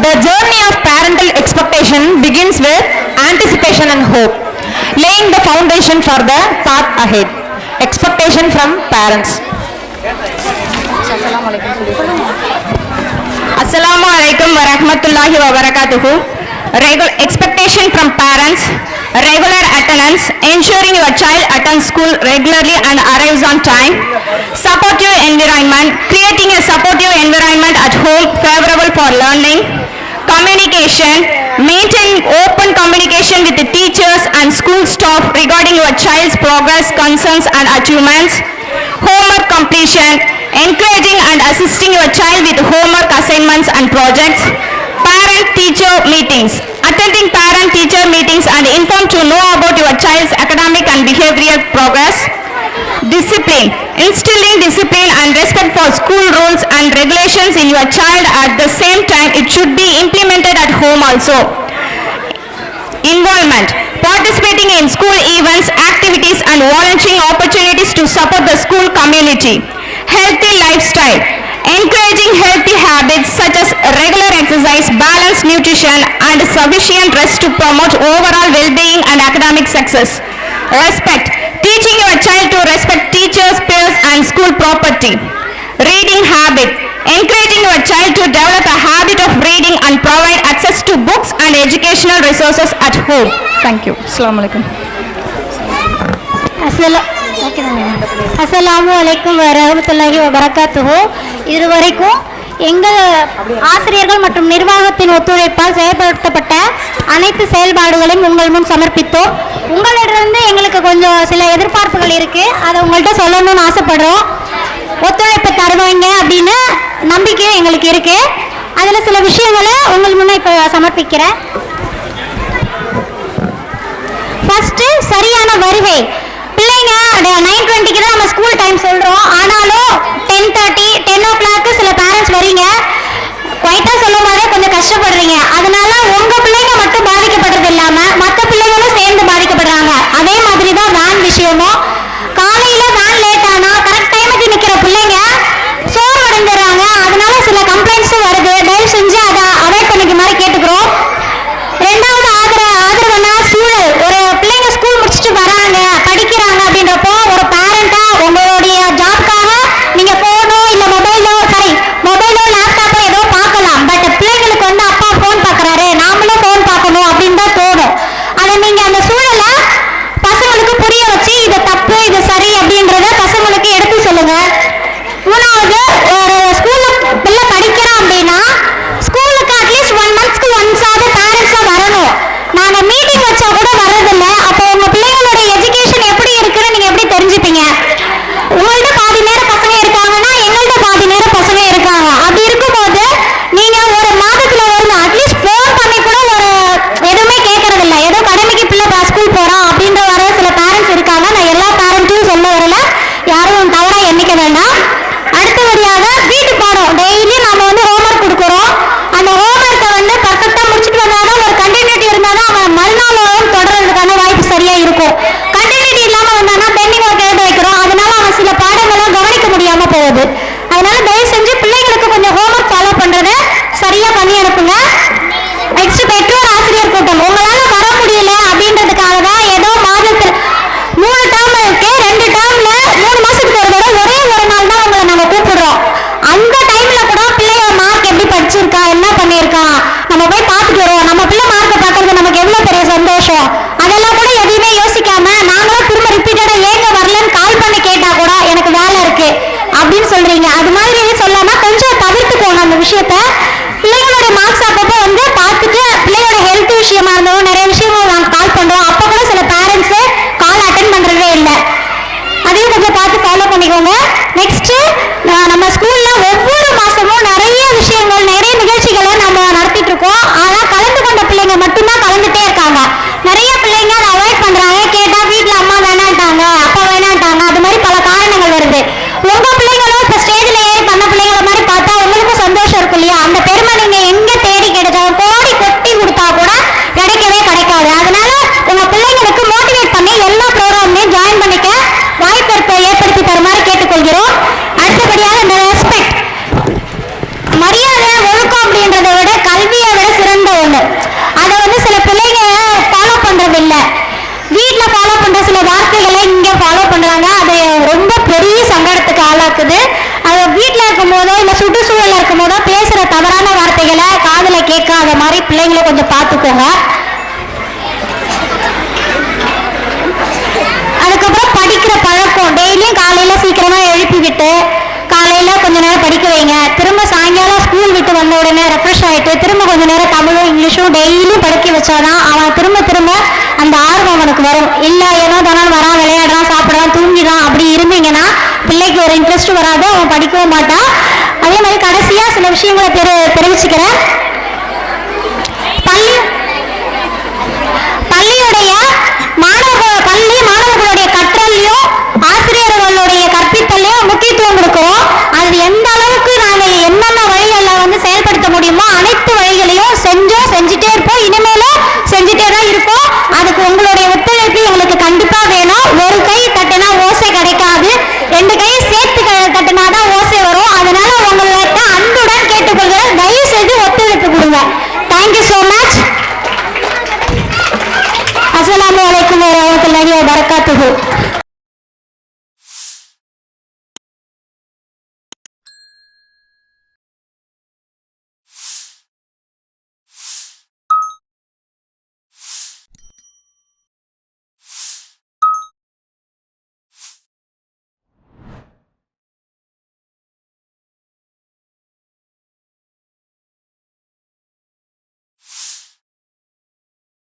The journey of parental expectation begins with anticipation and hope, laying the foundation for the path ahead. Expectation from parents. Assalamu alaikum wa rahmatullahi wa barakatuhu. Expectation from parents: regular attendance, ensuring your child attends school regularly and arrives on time. Supportive environment, creating a supportive environment at home favorable for learning. Communication, maintain open communication with the teachers and school staff regarding your child's progress, concerns and achievements. Homework completion, encouraging and assisting your child with homework assignments and projects. Parent-teacher meetings, attending parent-teacher meetings and inform to know about your child's academic and behavioral progress. Discipline, instilling discipline and respect for school rules and regulations in your child. At the same time, it should be implemented at home also. Involvement, participating in school events, activities and volunteering opportunities to support the school community. Healthy lifestyle, encouraging healthy habits such as regular exercise, balanced nutrition and sufficient rest to promote overall well-being and academic success. Respect, teaching your child to respect teachers, peers and school property. Reading habit, encouraging your child to develop a habit of reading and provide access to books and educational resources at home. Thank you. Assalamu alaikum. அஸ்ஸலாமு அலைக்கும் வரஹ்மத்துல்லாஹி வபரகாத்துஹு. இதுவரைக்கும் எங்கள் ஆசிரியர்கள் மற்றும் நிர்வாகத்தின் ஒத்துழைப்பால் செயல்படுத்தப்பட்ட அனைத்து செயல்பாடுகளையும் உங்கள் முன் சமர்ப்பித்தோம். உங்களிடமிருந்து எங்களுக்கு கொஞ்சம் சில எதிர்பார்ப்புகள் இருக்குது, அதை உங்கள்கிட்ட சொல்லணும்னு ஆசைப்படுறோம். ஒத்துழைப்பு தருவாங்க அப்படின்னு நம்பிக்கை எங்களுக்கு இருக்குது. அதில் சில விஷயங்களை உங்கள் முன்னே இப்போ சமர்ப்பிக்கிறேன். ஃபஸ்ட்டு சரியான வருகை. பிள்ளைங்க 9:20 தான் நம்ம ஸ்கூல் டைம் சொல்கிறோம், ஆனாலும் 10:30 10 o'clock சில பேரண்ட்ஸ் வரீங்க. குவைட்டாக சொல்லும் போதே கொஞ்சம் கஷ்டப்படுறீங்க. அதனால உங்கள் பிள்ளைங்க மட்டும் பாதிக்கப்படுறது இல்லாமல் மற்ற பிள்ளைங்களும் சேர்ந்து பாதிக்கப்படுறாங்க. அதே மாதிரி தான் வேன் விஷயமும். காலையில் வேன் லேட் ஆனால் கரெக்ட் டைமுக்கு நிற்கிற பிள்ளைங்க சோர்வடைஞ்சிடறாங்க. அதனால சில கம்ப்ளைண்ட்ஸும் வருது. தயவு செஞ்சு அதை அவாய்ட் பண்ணிக்க மாதிரி கேட்டுக்கிறோம். ரெண்டாவது ஆதரவுனா சூழல். ஒரு பிள்ளைங்க ஸ்கூல் முடிச்சுட்டு வராங்க, படிக்கிறாங்க அப்படின்றப்போ ஒரு பேரண்டாக உங்களுடைய ஜாப்காக நீங்கள் ஃபோனோ இல்லை மொபைலோ லேப்டாப்போ ஏதோ பார்க்கலாம். பட் பிள்ளைங்களுக்கு வந்து அப்பா ஃபோன் பார்க்குறாரு, நாமளும் ஃபோன் பார்க்கணும் அப்படின்னு தான் தோணும். அதை நீங்கள் அந்த சூழலை பசங்களுக்கு புரிய வச்சு இது தப்பு இது சரி அப்படின்றத பசங்களுக்கு எடுத்து சொல்லுங்கள். மூணாவது, ஒரு ஸ்கூலில் பிள்ளை படிக்கிறோம் அப்படின்னா ஸ்கூலுக்கு அட்லீஸ்ட் 1 monthக்கு ஒன்ஸாவது பேரண்ட்ஸாக வரணும். நாங்கள் மீட்டிங் வச்சா கூட வர்றதில்ல. அப்போ உங்கள் பிள்ளைங்களோட எஜுகேஷன் எப்படி இருக்குன்னு நீங்கள் எப்படி தெரிஞ்சுப்பீங்க? உங்கள்கிட்ட பாதி நேரம் பசங்க இருக்காங்கன்னா எங்கள்கிட்ட பாதி நேரம் பசங்க இருக்காங்க. அப்படி இருக்கும்போது நீங்கள் ஒரு மாதத்தில் ஒரு அட்லீஸ்ட் ஃபோன் பண்ணி கூட ஒரு எதுவுமே கேட்கறதில்ல. ஏதோ கடமைக்கு பிள்ளை ஸ்கூல் போகிறான் அப்படின்ற வர சில பேரண்ட்ஸ் இருக்காங்க. நான் எல்லா பேரண்ட்டையும் சொல்ல வரல, யாரும் தவறாக எண்ணிக்க வேண்டாம். அடுத்தபடியாக வீட்டு பாடம் டெய்லி நம்ம வந்து ஹோம்ஒர்க் கொடுக்குறோம். அந்த ஹோம்ஒர்க்கை வந்து பர்ஃபெக்டாக முடிச்சுட்டு வந்தால் தான் ஒரு கண்டினியூட்டி இருந்தால் தான் அவன் மறுநாளும் தொடர்றதுக்கான வாய்ப்பு சரியாக இருக்கும். கண்டினியூட்டி இல்லாமல் வந்தானா பெண்டிங் ஒர்க் எழுத வைக்கிறோம். அதனால அவன் சில பாடங்களை கவனிக்க முடியாமல் போகுது. அதனால தயவு செஞ்சு பிள்ளைங்களுக்கு கொஞ்சம் ஹோம்ஒர்க் ஃபாலோ பண்ணுறதை சரியாக பண்ணி அனுப்புங்க. நெக்ஸ்ட், பெற்றோர் ஆசிரியர் கூட்டம். உங்களால் வர முடியல அப்படின்றதுக்காக தான் ஏதோ மாதத்தில் 3 டேர்ம் இருக்கு, 2 டேர்ம்ல 3 மாசத்துக்கு ஒரு தடவை ஒரே ஒரு நாள் தான் உங்களை நம்ம கூப்பிடுறோம். அந்த டைம்ல கூட பிள்ளைய மார்க் எப்படி படிச்சிருக்கா, என்ன பண்ணியிருக்கான், நம்ம போய் பார்த்துட்டு வரோம். நம்ம பிள்ளை மார்க்கை பார்க்கறது நமக்கு எவ்வளோ பெரிய சந்தோஷம். அதெல்லாம் கூட எதையுமே யோசிக்காம நாங்களும் திரும்ப ரிப்பீட்டடா ஏங்க வரலன்னு கால் பண்ணி கேட்டா கூட எனக்கு வேலை இருக்கு அப்படின்னு சொல்றீங்க. அது மாதிரி சொல்லாம கொஞ்சம் தவிர்த்துக்கோங்க அந்த விஷயத்த. பிள்ளைங்களோட மார்க்ஸ் அப்பப்போ வந்து பார்த்துட்டு பிள்ளையோட ஹெல்த் விஷயமா இருந்தாலும் நிறைய விஷயங்கள் நாங்கள் கால் பண்றோம். அப்போ கூட சில பேரண்ட்ஸ் கால் அட்டென்ட் பண்றதே இல்லை. அதையும் கொஞ்சம் பார்த்து ஃபாலோ பண்ணிக்கோங்க. நெக்ஸ்ட், நம்ம ஸ்கூல்ல ஒவ்வொரு மாசமும் நிறைய விஷயங்கள் நிறைய நிகழ்ச்சிகளை நம்ம நடத்திட்டு இருக்கோம். ஆனால் கலந்து கொண்ட பிள்ளைங்க மட்டும்தான் கலந்துட்டே இருக்காங்க. நிறைய பிள்ளைங்க அதை அவாய்ட் பண்றாங்க. கேட்டா வீட்டில் அம்மா வேணான்ட்டாங்க, அப்பா வேணான்ட்டாங்க, அது மாதிரி பல காரணங்கள் வருது. உங்க பிள்ளைங்களும் இப்போ ஸ்டேஜில் ஏறி பண்ண பிள்ளைங்களை மாதிரி பார்த்தா உங்களுக்கும் சந்தோஷம் இருக்கும் இல்லையா? அந்த ஃபாலோ பண்றாங்க. அது ரொம்ப பெரிய சங்கடத்துக்கு ஆளாக்குது. அது வீட்டில் இருக்கும் போதோ இல்லை சுற்றுச்சூழலில் இருக்கும் போதோ பேசுகிற தவறான வார்த்தைகளை காதில் கேட்காத மாதிரி பிள்ளைங்களை கொஞ்சம் பார்த்துக்கோங்க. அதுக்கப்புறம் படிக்கிற பழக்கம், டெய்லியும் காலையில் சீக்கிரமாக எழுப்பி விட்டு காலையில் கொஞ்ச நேரம் படிக்க வைங்க. திரும்ப சாயங்காலம் ஸ்கூல் விட்டு வந்த உடனே ரெஃப்ரெஷ் ஆகிட்டு திரும்ப கொஞ்ச நேரம் தமிழும் இங்கிலீஷும் டெய்லியும் படிக்க வச்சாதான் அவன் திரும்ப அந்த ஆர்வம் அவனுக்கு வரும். இல்லை ஏனோ தானே வரான், விளையாடுறான், சாப்பிட்றான், தூங்கிடான் அப்படி இருந்தீங்கன்னா பிள்ளைக்கு ஒரு இன்ட்ரெஸ்ட் வராது, அவன் படிக்கவும் மாட்டான். அதே மாதிரி கடைசியாக சில விஷயங்களை தெரிவிச்சுக்கிறேன். மாணவர்களுடைய கற்றலையும் ஆசிரியர்களுடைய கற்பித்தலையும் முக்கியத்துவம் கொடுக்கிறோம். அது எந்த அளவுக்கு நாங்கள் என்னென்ன வழிகளில் செயல்படுத்த முடியுமோ அனைத்து வழிகளையும் செஞ்சுட்டே இருப்போம். இனிமேலும் செஞ்சுட்டே தான் இருப்போம். அதுக்கு உங்களுடைய ஒத்துழைப்பு எங்களுக்கு கண்டிப்பா வேணும். ஒரு கை தட்டினா ஓசை கிடைக்காது, 2 கை சேர்த்து தட்டினாதான் ஓசை வரும். அதனால உங்கள்கிட்ட அன்புடன் கேட்டுக்கொள்கிறேன், தயவு செய்து ஒத்துழைப்பு கொடுங்க. Thank you so much. அஸ்ஸலாமு அலைக்கும் வரஹ்மத்துல்லாஹி வபரகாத்துஹு.